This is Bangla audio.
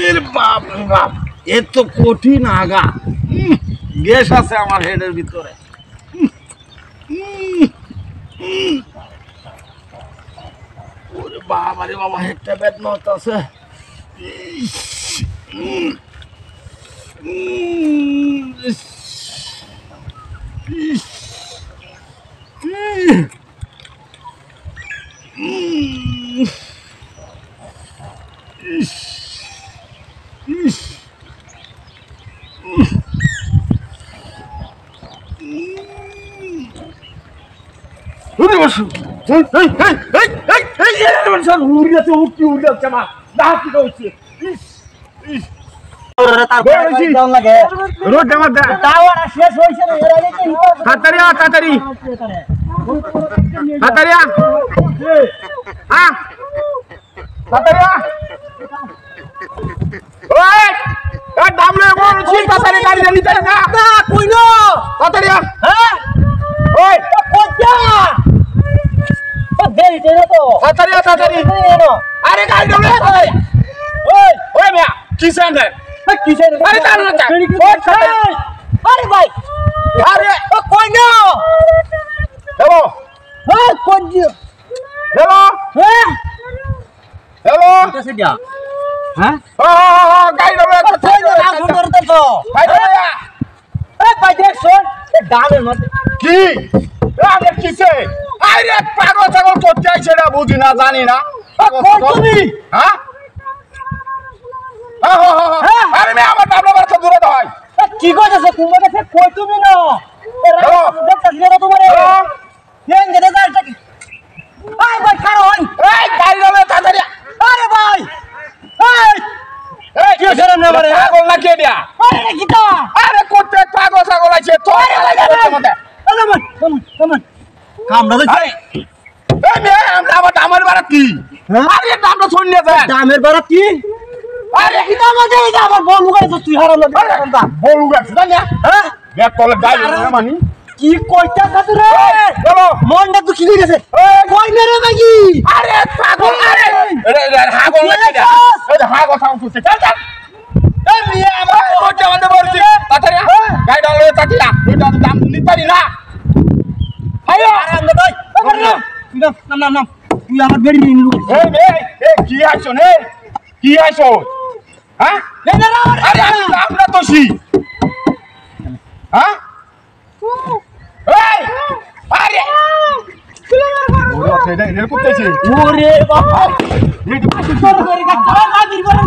এর বাপ রে বাপ, এ তো কঠিন আগা। গ্যাস আছে আমার হেডের ভিতরে। ওরে বাবা রে বাবা, হেডটা বেদনা হইতাছে। বুঝি না, জানি না। কি করতেছো তুমি? কই তুমি না দামের বাড়া কি? আরে দামটা শুনলে দামের বাড়া কি? আরে কি দাম আছে? আমার বলু গাইছ তুই হারাম না বলু গাইছ না? হ্যাঁ বেক কলে গাই না মানি কি কইতাছ তুই রে? চলো মনটা দুঃখী হয়ে গেছে। কই না রে ভাই? আরে পাগল, আরে আরে হাগল না কেডা? এই হা কথা শুনছে। চল চল এই মিয়া আমার ওটা মধ্যে বলছি তাড়াতাড়ি গাই ডালে তাকিলা এটা দাম নিতে পারি না। আয়ো আরাম দে ভাই। নাম নাম নাম তুই আমার বেড়ি নিয়ে নিলু। এই বে এই কি আইছো নে? কি আইছো? হ্যাঁ আরে আমরা তো সি। হ্যাঁ এই আরে ওরে সেটা এর করতেছে। ওরে বাবা এই তো তোর করে গা চল না দিবরে